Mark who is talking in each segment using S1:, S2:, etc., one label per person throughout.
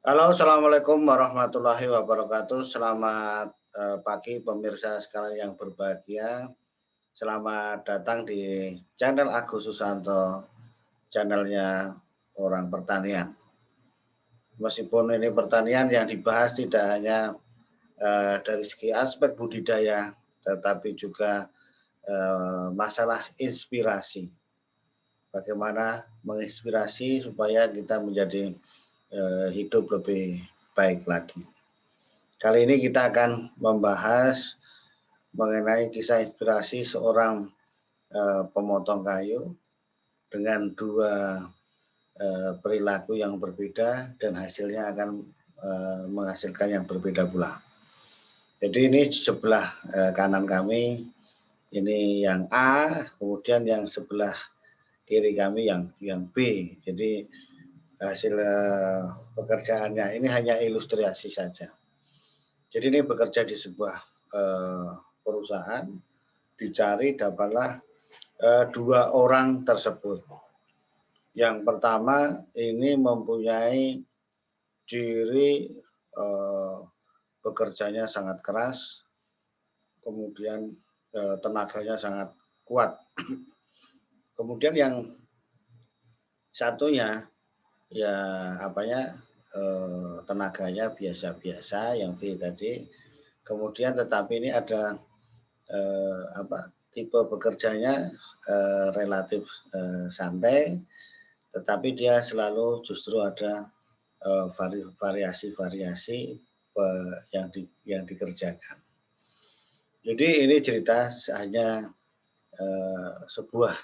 S1: Halo, assalamualaikum warahmatullahi wabarakatuh. Selamat pagi pemirsa sekalian yang berbahagia. Selamat datang di channel Agus Susanto, channelnya orang pertanian. Meskipun ini pertanian yang dibahas tidak hanya dari segi aspek budidaya, tetapi juga masalah inspirasi. Bagaimana menginspirasi supaya kita menjadi hidup lebih baik lagi. Kali ini kita akan membahas mengenai kisah inspirasi seorang pemotong kayu dengan dua perilaku yang berbeda dan hasilnya akan menghasilkan yang berbeda pula. Jadi ini sebelah kanan kami ini yang A, kemudian yang sebelah kiri kami yang B. Jadi hasil pekerjaannya ini hanya ilustrasi saja. Jadi ini bekerja di sebuah perusahaan, dicari dapatlah dua orang tersebut. Yang pertama ini mempunyai ciri bekerjanya sangat keras, kemudian tenaganya sangat kuat. Kemudian yang satunya ya tenaganya biasa-biasa, yang B tadi. Kemudian tetapi ini ada tipe bekerjanya relatif santai, tetapi dia selalu justru ada variasi-variasi yang dikerjakan. Jadi ini cerita hanya sebuah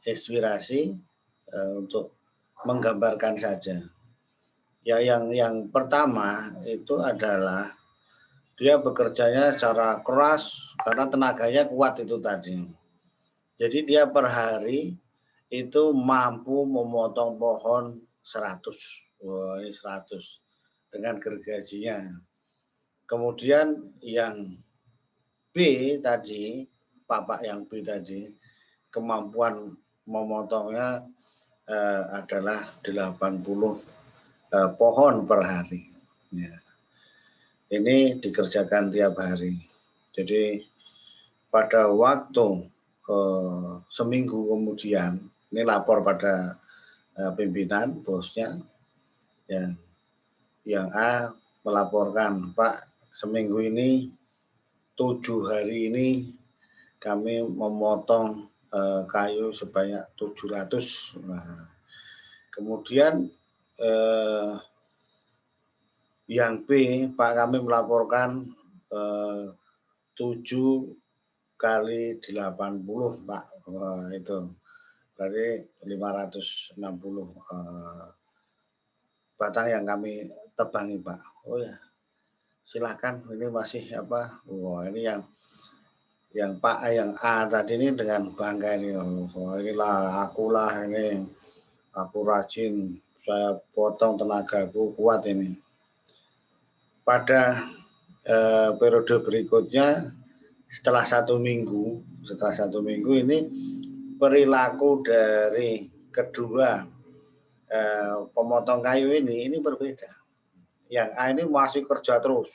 S1: inspirasi untuk menggambarkan saja. Ya, yang pertama itu adalah dia bekerjanya secara keras karena tenaganya kuat itu tadi. Jadi dia per hari itu mampu memotong pohon 100. Wah, ini 100 dengan gergajinya. Kemudian yang B tadi, Bapak yang B tadi, kemampuan memotongnya adalah 80 pohon per hari. Ya. Ini dikerjakan tiap hari. Jadi pada waktu seminggu kemudian, ini lapor pada pimpinan, bosnya, ya, yang A melaporkan, Pak, seminggu ini 7 hari ini kami memotong kayu sebanyak 700. Nah, kemudian yang B, Pak, kami melaporkan 7 kali 80, Pak. Wah, itu berarti 560 batang yang kami tebangi, Pak. Oh ya, silahkan, ini masih wah, ini yang Pak yang A tadi ini dengan bangga ini, oh inilah akulah, ini aku rajin, saya potong, tenagaku kuat ini. Pada periode berikutnya setelah satu minggu ini perilaku dari kedua pemotong kayu ini berbeda. Yang A ini masih kerja terus,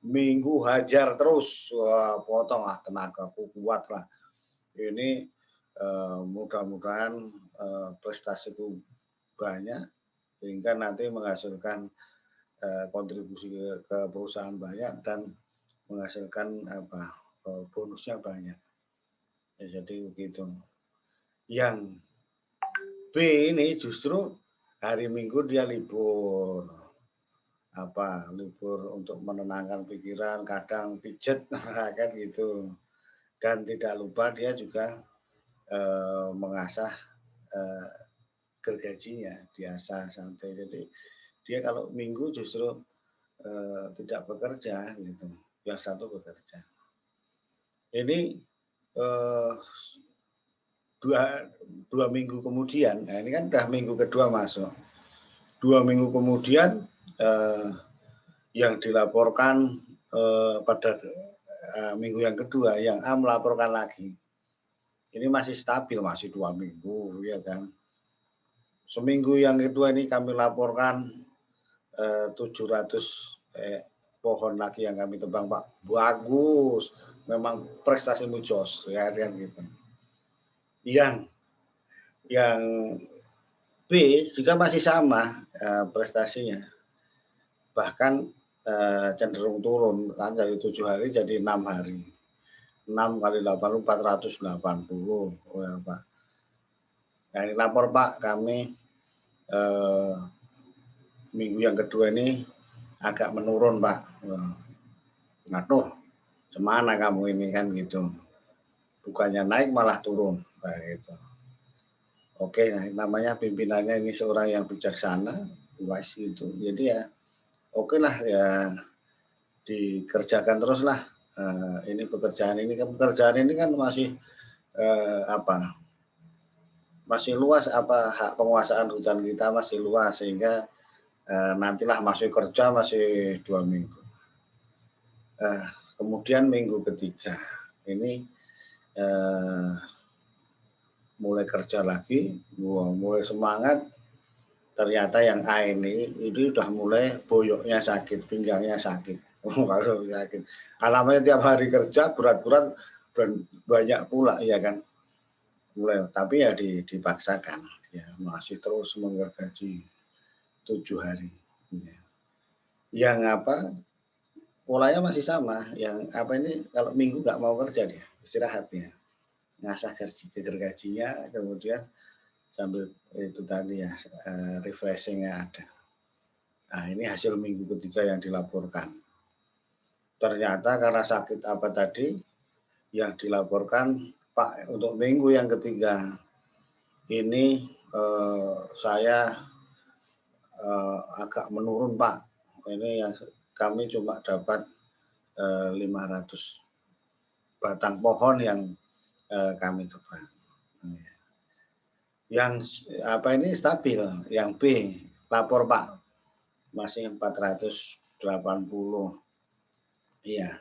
S1: minggu hajar terus, wah, potong lah, tenagaku kuat lah. Ini mudah-mudahan prestasiku banyak sehingga nanti menghasilkan kontribusi ke perusahaan banyak dan menghasilkan bonusnya banyak. Ya, jadi begitu. Yang B ini justru hari Minggu dia libur. Libur untuk menenangkan pikiran, kadang pijet kan gitu. Dan tidak lupa dia juga mengasah gergajinya, diasah santai. Jadi dia kalau Minggu justru tidak bekerja gitu, yang satu bekerja. Ini dua minggu kemudian, nah ini kan udah minggu kedua masuk. 2 minggu kemudian yang dilaporkan pada minggu yang kedua, yang A melaporkan lagi. Ini masih stabil, masih 2 minggu, ya kan. Seminggu yang kedua ini kami laporkan 700 pohon lagi yang kami tebang, Pak. Bagus, memang prestasimu jos, ya kan gitu. Yang B juga masih sama prestasinya, bahkan cenderung turun kan dari 7 hari jadi 6 hari. 6 kali 80 480, oh ya Pak. Nah ini lapor Pak, kami minggu yang kedua ini agak menurun Pak. Aduh, semana kamu ini kan gitu. Bukannya naik malah turun, nah, gitu. Oke, nah, namanya pimpinannya ini seorang yang bijaksana, wise gitu. Jadi ya, oke lah ya dikerjakan terus lah. Ini pekerjaan ini kan masih masih luas hak penguasaan hutan kita masih luas sehingga nantilah masih kerja masih 2 minggu. Kemudian minggu ketiga ini mulai kerja lagi, mulai semangat. Ternyata yang A ini udah mulai boyoknya sakit, pinggangnya sakit. Kalau sakit. Alamanya tiap hari kerja berat-berat banyak pula ya kan. Mulai tapi ya dipaksakan ya masih terus menggergaji 7 hari. Ya. Yang polanya masih sama, yang ini kalau minggu nggak mau kerja dia, istirahat ya. Ngasah gergajinya kemudian sambil itu tadi ya refreshingnya ada. Nah ini hasil minggu ketiga yang dilaporkan. Ternyata karena sakit apa tadi yang dilaporkan Pak untuk minggu yang ketiga ini saya agak menurun Pak. Ini yang kami cuma dapat 500 batang pohon yang kami tebang. Yang ini stabil, yang B lapor Pak masih 480. Iya.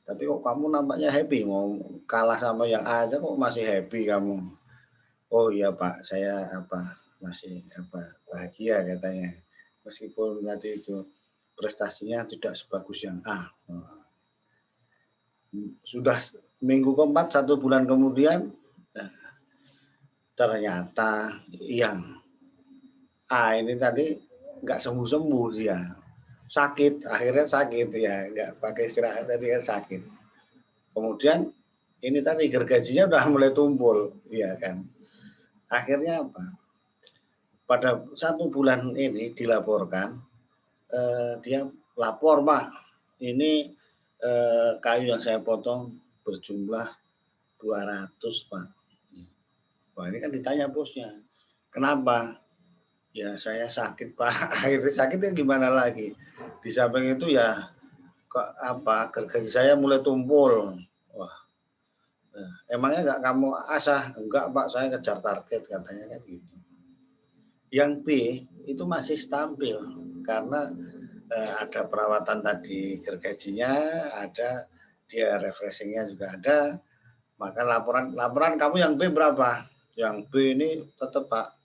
S1: Tapi kok kamu nampaknya happy mau kalah sama yang A aja kok masih happy kamu. Oh iya Pak, saya masih bahagia katanya. Meskipun tadi itu prestasinya tidak sebagus yang A. Sudah minggu keempat 1 bulan kemudian ternyata yang A ini tadi nggak sembuh-sembuh dia. Sakit, akhirnya sakit ya, nggak pakai istirahat tadi kan sakit. Kemudian ini tadi gergajinya udah mulai tumpul, ya kan. Akhirnya apa? Pada 1 bulan ini dilaporkan, dia lapor Pak, ini kayu yang saya potong berjumlah 200 Pak. Wah ini kan ditanya bosnya, kenapa? Ya saya sakit Pak, akhirnya sakitnya gimana lagi? Di samping itu ya kok gergaji saya mulai tumpul. Wah, emangnya nggak kamu asah? Enggak Pak, saya kejar target katanya kan gitu. Yang B itu masih stabil karena ada perawatan tadi gergajinya, ada dia refreshingnya juga ada. Maka laporan kamu yang B berapa? Yang B ini tetap Pak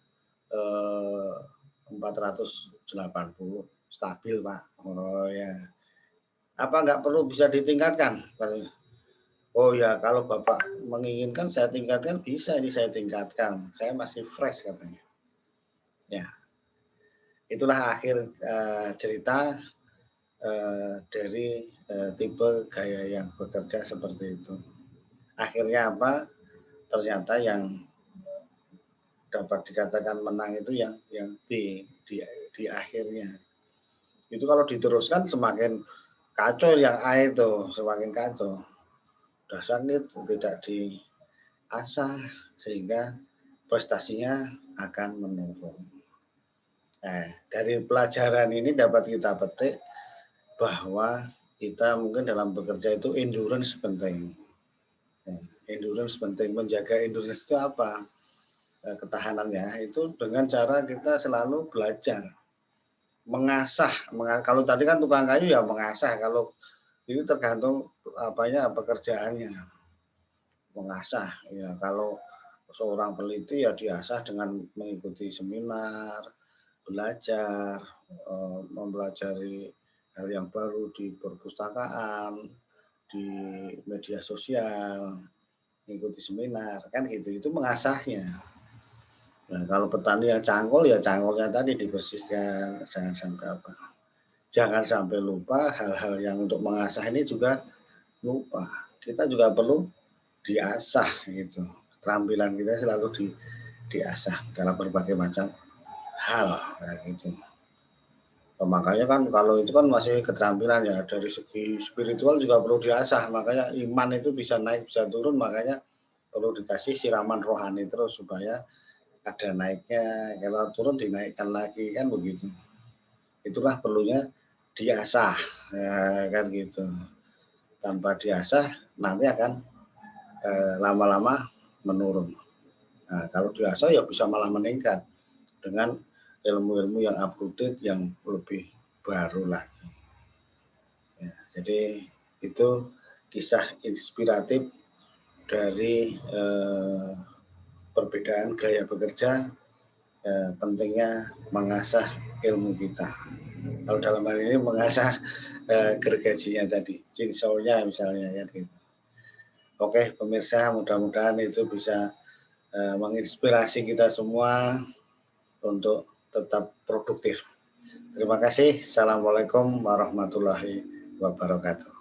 S1: 480 stabil Pak. Oh ya. Apa nggak perlu bisa ditingkatkan? Oh ya, kalau Bapak menginginkan saya tingkatkan, bisa ini saya tingkatkan. Saya masih fresh katanya. Ya, itulah akhir cerita dari tipe gaya yang bekerja seperti itu. Akhirnya apa? Ternyata yang dapat dikatakan menang itu yang B di akhirnya. Itu kalau diteruskan semakin kacau yang A itu, semakin kacau. Sudah sakit, tidak diasah sehingga prestasinya akan menurun. Nah, dari pelajaran ini dapat kita petik bahwa kita mungkin dalam bekerja itu endurance penting. Nah, endurance penting, menjaga endurance itu apa? Ketahanannya itu dengan cara kita selalu belajar, mengasah. Kalau tadi kan tukang kayu ya mengasah, kalau ini tergantung pekerjaannya. Mengasah ya, kalau seorang peneliti ya diasah dengan mengikuti seminar, belajar. mempelajari hal yang baru di perpustakaan, di media sosial, mengikuti seminar, kan gitu. Itu mengasahnya. Nah, kalau petani yang cangkul, ya cangkulnya tadi dibersihkan, jangan sampai lupa hal-hal yang untuk mengasah ini juga lupa. Kita juga perlu diasah gitu. Keterampilan kita selalu diasah dalam berbagai macam hal gitu. Makanya kan kalau itu kan masih keterampilan ya, dari segi spiritual juga perlu diasah, makanya iman itu bisa naik bisa turun, makanya perlu dikasih siraman rohani terus supaya ada naiknya, kalau turun dinaikkan lagi, kan begitu. Itulah perlunya diasah, ya, kan gitu. Tanpa diasah nanti akan lama-lama menurun. Nah, kalau diasah ya bisa malah meningkat dengan ilmu-ilmu yang up to date, yang lebih baru lagi. Ya, jadi itu kisah inspiratif dari perbedaan gaya bekerja, pentingnya mengasah ilmu kita. Kalau dalam hal ini mengasah gergajinya tadi, chainsaw-nya misalnya kan gitu. Oke, pemirsa, mudah-mudahan itu bisa menginspirasi kita semua untuk tetap produktif. Terima kasih. Assalamualaikum warahmatullahi wabarakatuh.